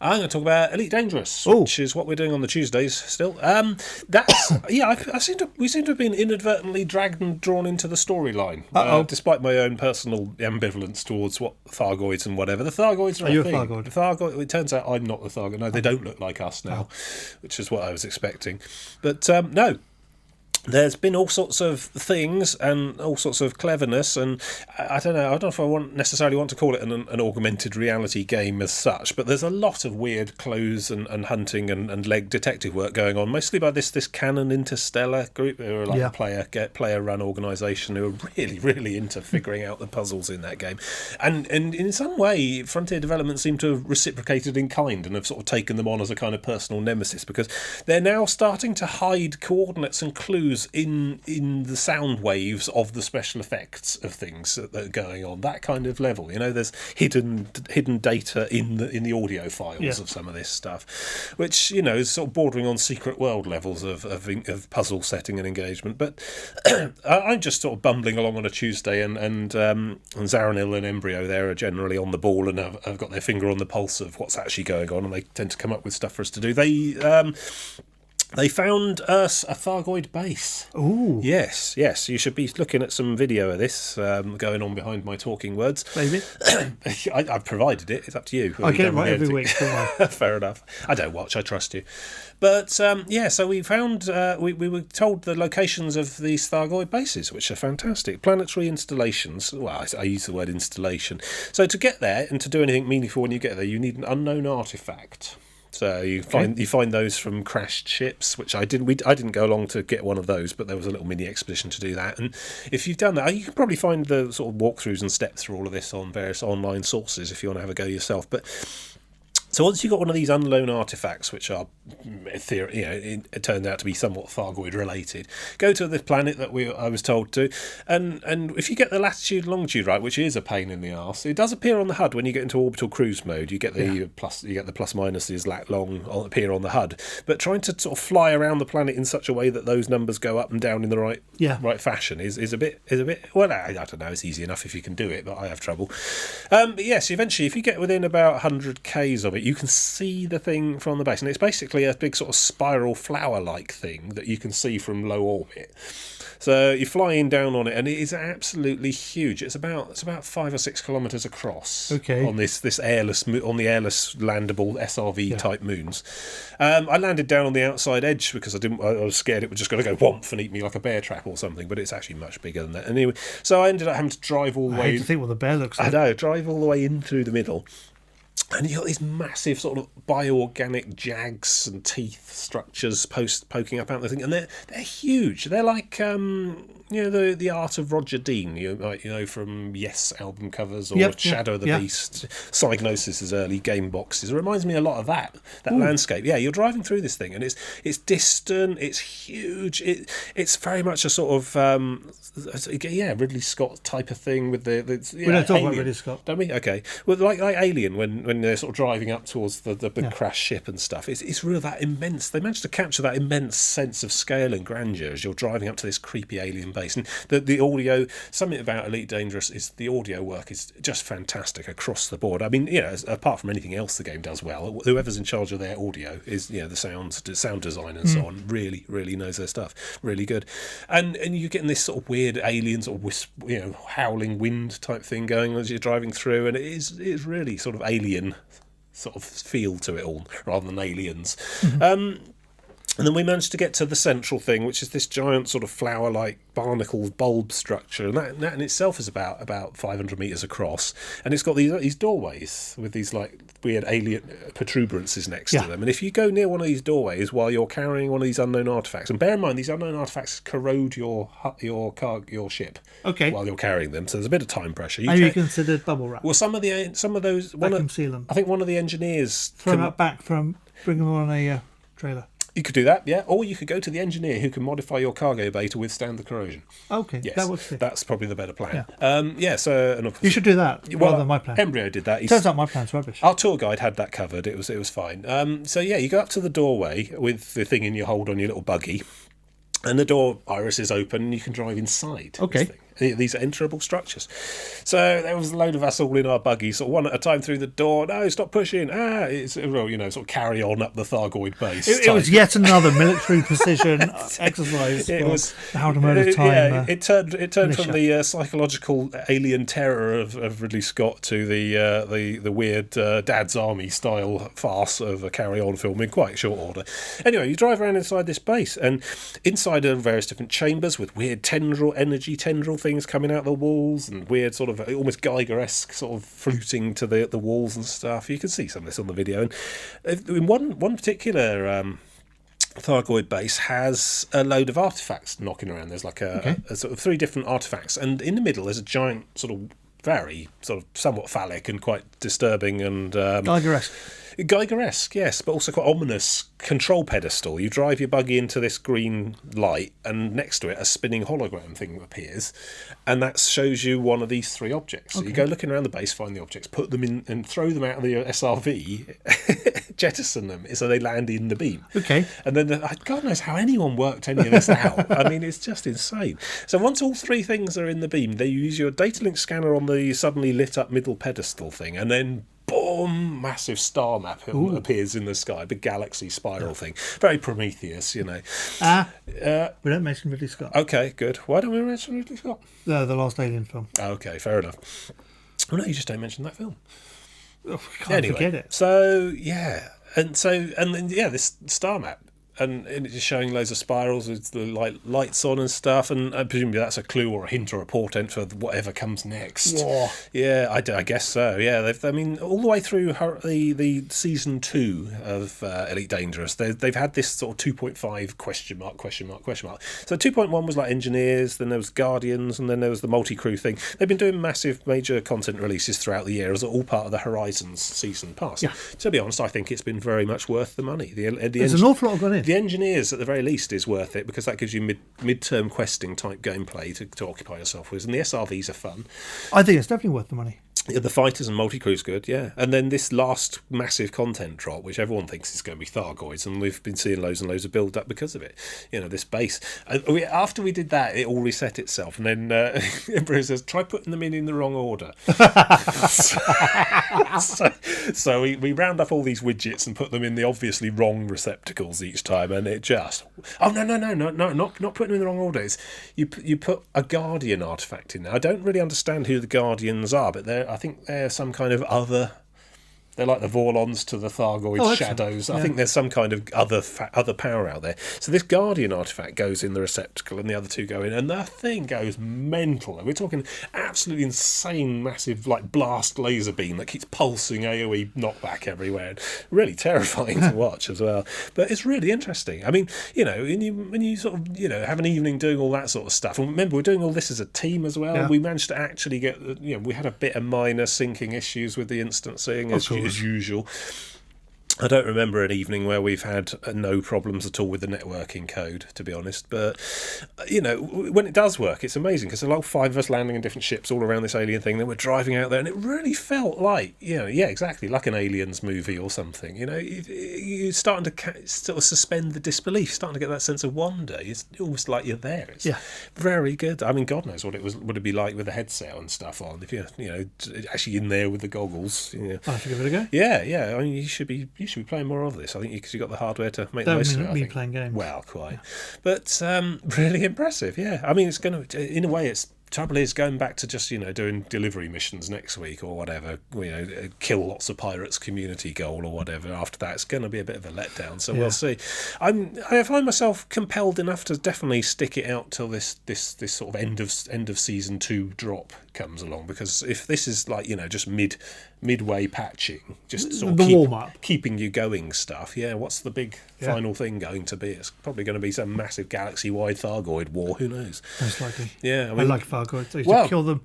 I'm going to talk about Elite Dangerous, Oh. which is what we're doing on the Tuesdays still. That's we seem to have been inadvertently dragged and drawn into the storyline, despite my own personal ambivalence towards what Thargoids and whatever. The Thargoids are you a thing. Thargoid? It turns out I'm not the Thargoid. No, they don't look like us now, which is what I was expecting. But no. There's been all sorts of things and all sorts of cleverness, and I don't know if I necessarily want to call it an augmented reality game as such, but there's a lot of weird clothes and hunting and leg detective work going on, mostly by this Canon Interstellar group, who are like a player run organisation who are really, really into figuring out the puzzles in that game. And in some way, Frontier Development seem to have reciprocated in kind and have sort of taken them on as a kind of personal nemesis, because they're now starting to hide coordinates and clues in the sound waves of the special effects of things that are going on, that kind of level. There's hidden data in the audio files of some of this stuff, which is sort of bordering on secret world levels of puzzle setting and engagement. But I'm just sort of bumbling along on a Tuesday, and Zaranil and Embryo there are generally on the ball and have got their finger on the pulse of what's actually going on, and they tend to come up with stuff for us to do. They found us a Thargoid base. Ooh. Yes. You should be looking at some video of this going on behind my talking words. Maybe. I've provided it. It's up to you. I get it right every week. Fair enough. I don't watch. I trust you. But, so we found... we were told the locations of these Thargoid bases, which are fantastic. Planetary installations. Well, I use the word installation. So to get there and to do anything meaningful when you get there, you need an unknown artefact. So you find those from crashed ships, which I didn't go along to get one of those, but there was a little mini expedition to do that. And if you've done that, you can probably find the sort of walkthroughs and steps through all of this on various online sources if you want to have a go yourself. But so once you've got one of these unknown artefacts, which are, it turned out to be somewhat Thargoid related, go to this planet that I was told to, and if you get the latitude and longitude right, which is a pain in the arse, it does appear on the HUD when you get into orbital cruise mode. You get the plus minuses lat long appear on the HUD, but trying to sort of fly around the planet in such a way that those numbers go up and down in the right fashion is a bit well, I don't know. It's easy enough if you can do it, but I have trouble. But yes, eventually, if you get within about 100 k's of it, you can see the thing from the base, and it's basically a big sort of spiral flower-like thing that you can see from low orbit. So you're flying down on it, and it is absolutely huge. It's about 5 or 6 kilometres across. Okay. On this airless landable SRV type moons. I landed down on the outside edge because I was scared it was just going to go whomp and eat me like a bear trap or something. But it's actually much bigger than that. Anyway, so I ended up having to drive all the way. I hate to think what the bear looks like. I know, drive all the way in through the middle. And you've got these massive sort of bioorganic jags and teeth structures poking up out of the thing, and they're huge. They're like the art of Roger Dean, from Yes album covers, or Shadow of the Beast, Psygnosis' early game boxes. It reminds me a lot of that landscape. Yeah, you're driving through this thing, and it's distant, it's huge. It's very much a sort of Ridley Scott type of thing with the we don't talk about Ridley Scott, don't we? Okay, well, like Alien when they're sort of driving up towards the big crash ship and stuff. It's real, that immense. They managed to capture that immense sense of scale and grandeur as you're driving up to this creepy alien base. And the audio, something about Elite Dangerous is the audio work is just fantastic across the board. I mean, apart from anything else the game does well, whoever's in charge of their audio is the sound design and so on really, really knows their stuff. Really good. And you're getting this sort of weird alien sort of howling wind type thing going as you're driving through, and it's really sort of alien sort of feel to it all rather than aliens. And then we managed to get to the central thing, which is this giant sort of flower-like barnacle bulb structure, and that in itself is about 500 metres across, and it's got these doorways with these like weird alien protuberances next to them. And if you go near one of these doorways while you're carrying one of these unknown artefacts, and bear in mind these unknown artefacts corrode your ship while you're carrying them, so there's a bit of time pressure. Are you considered bubble wrap? Well, some of those vacuum seal them. I think one of the engineers bring them on a trailer. You could do that, yeah. Or you could go to the engineer who can modify your cargo bay to withstand the corrosion. Okay, yes, that's probably the better plan. Yeah. You should do that rather than my plan. Embryo did that. Turns out my plan's rubbish. Our tour guide had that covered. It was fine. You go up to the doorway with the thing in your hold on your little buggy, and the door iris is open, and you can drive inside. Okay. This thing. These are enterable structures. So there was a load of us all in our buggy, sort of one at a time through the door. No, stop pushing. It's sort of carry on up the Thargoid base. It was yet another military precision exercise. It was how to murder time. Yeah, it turned from the psychological alien terror of Ridley Scott to the weird Dad's Army style farce of a carry on film in quite short order. Anyway, you drive around inside this base, and inside are various different chambers with weird energy tendril things coming out the walls, and weird sort of almost Geiger-esque sort of fluting to the walls and stuff. You can see some of this on the video. And in one particular Thargoid base has a load of artifacts knocking around. There's like a sort of 3 different artifacts, and in the middle there's a giant sort of very sort of somewhat phallic and quite disturbing and Geiger-esque, yes, but also quite ominous control pedestal. You drive your buggy into this green light, and next to it a spinning hologram thing appears, and that shows you one of these 3 objects. So you go looking around the base, find the objects, put them in and throw them out of the SRV, jettison them so they land in the beam. Okay. And then God knows how anyone worked any of this out. I mean, it's just insane. So once all 3 things are in the beam, they use your data link scanner on the suddenly lit up middle pedestal thing, and then boom, massive star map appears in the sky, big galaxy spiral thing. Very Prometheus, you know. We don't mention Ridley Scott. Okay, good. Why don't we mention Ridley Scott? The last Alien film. Okay, fair enough. Well, no, you just don't mention that film. Oh, can't forget it. So, yeah. And then this star map. And it's just showing loads of spirals with the lights on and stuff, and presumably that's a clue or a hint or a portent for whatever comes next. Whoa. Yeah, I guess so. Yeah, all the way through the season 2 of Elite Dangerous, they've had this sort of 2.5 question mark. So 2.1 was like engineers, then there was Guardians, and then there was the multi-crew thing. They've been doing massive major content releases throughout the year as all part of the Horizons season pass. Yeah. To be honest, I think it's been very much worth the money. There's an awful lot gone in. The engineers, at the very least, is worth it because that gives you mid-term questing type gameplay to occupy yourself with, and the SRVs are fun. I think it's definitely worth the money. Yeah, the fighters and multi-crew's good, yeah. And then this last massive content drop, which everyone thinks is going to be Thargoids, and we've been seeing loads and loads of build-up because of it. You know, this base. After we did that, it all reset itself, and then Bruce says, try putting them in the wrong order. so we round up all these widgets and put them in the obviously wrong receptacles each time, and it just... Oh, no, not putting them in the wrong order. You put a Guardian artifact in there. I don't really understand who the Guardians are, but I think they're some kind of other... They're like the Vorlons to the Thargoid shadows. I think there's some kind of other power out there. So this Guardian artifact goes in the receptacle and the other 2 go in, and the thing goes mental. We're talking absolutely insane, massive, like blast laser beam that keeps pulsing AoE knockback everywhere. Really terrifying to watch as well. But it's really interesting. I mean, you know, when you sort of, you know, have an evening doing all that sort of stuff. And remember, we're doing all this as a team as well. Yeah. We managed to actually get, you know, we had a bit of minor syncing issues with the instancing as usual. I don't remember an evening where we've had no problems at all with the networking code, to be honest. But, you know, when it does work, it's amazing because there's like 5 of us landing in different ships all around this alien thing. Then we're driving out there, and it really felt like, you know, yeah, exactly, like an Aliens movie or something. You know, you're starting to sort of suspend the disbelief, starting to get that sense of wonder. It's almost like you're there. It's very good. I mean, God knows what it would be like with a headset and stuff on. If you're, you know, actually in there with the goggles. You know. I'll have to give it a go. Yeah. I mean, you should be playing more of this, I think, because you've got the hardware to make the most of it. Don't mean playing games. Well, quite. But really impressive, yeah. I mean, it's going to, in a way, trouble is going back to just, you know, doing delivery missions next week or whatever, you know, kill lots of pirates community goal or whatever. After that, it's going to be a bit of a letdown, so we'll see. I find myself compelled enough to definitely stick it out till this sort of end of season 2 drop comes along, because if this is like, you know, just midway patching, just sort of keeping you going stuff, what's the big final thing going to be? It's probably going to be some massive galaxy-wide Thargoid war, who knows? Most likely. Yeah, I like Thargoids. I used to kill them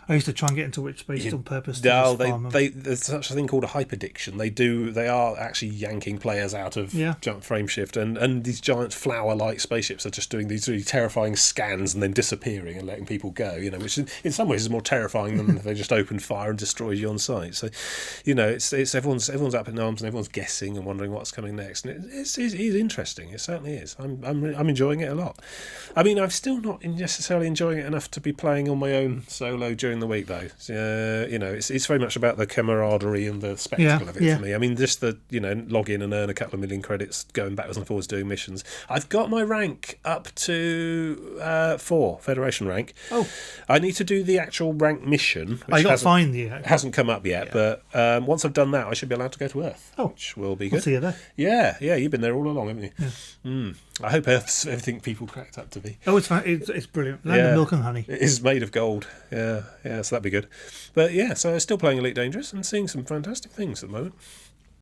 I used to try and get into Witch Space on purpose. To No, just farm them. there's such a thing called a hyperdiction. They are actually yanking players out of jump frame shift, and these giant flower-like spaceships are just doing these really terrifying scans and then disappearing and letting people go. Which in some ways is more terrifying than if they just opened fire and destroyed you on sight. So, it's everyone's up in arms and everyone's guessing and wondering what's coming next. And it is interesting. It certainly is. I'm enjoying it a lot. I mean, I'm still not necessarily enjoying it enough to be playing on my own solo during the week, though. It's very much about the camaraderie and the spectacle of it for me. I mean, just the log in and earn a couple of million credits going backwards and forwards doing missions. I've got my rank up to 4 Federation rank. Oh, I need to do the actual rank mission. I got to find the. Hasn't come up yet, but once I've done that, I should be allowed to go to Earth, which will be good. I'll see you there. Yeah, you've been there all along, haven't you? Yeah. I hope Earth's everything people cracked up to be. Oh, it's brilliant. Land of milk and honey. It is made of gold. Yeah, so that'd be good. But yeah, so I'm still playing Elite Dangerous and seeing some fantastic things at the moment.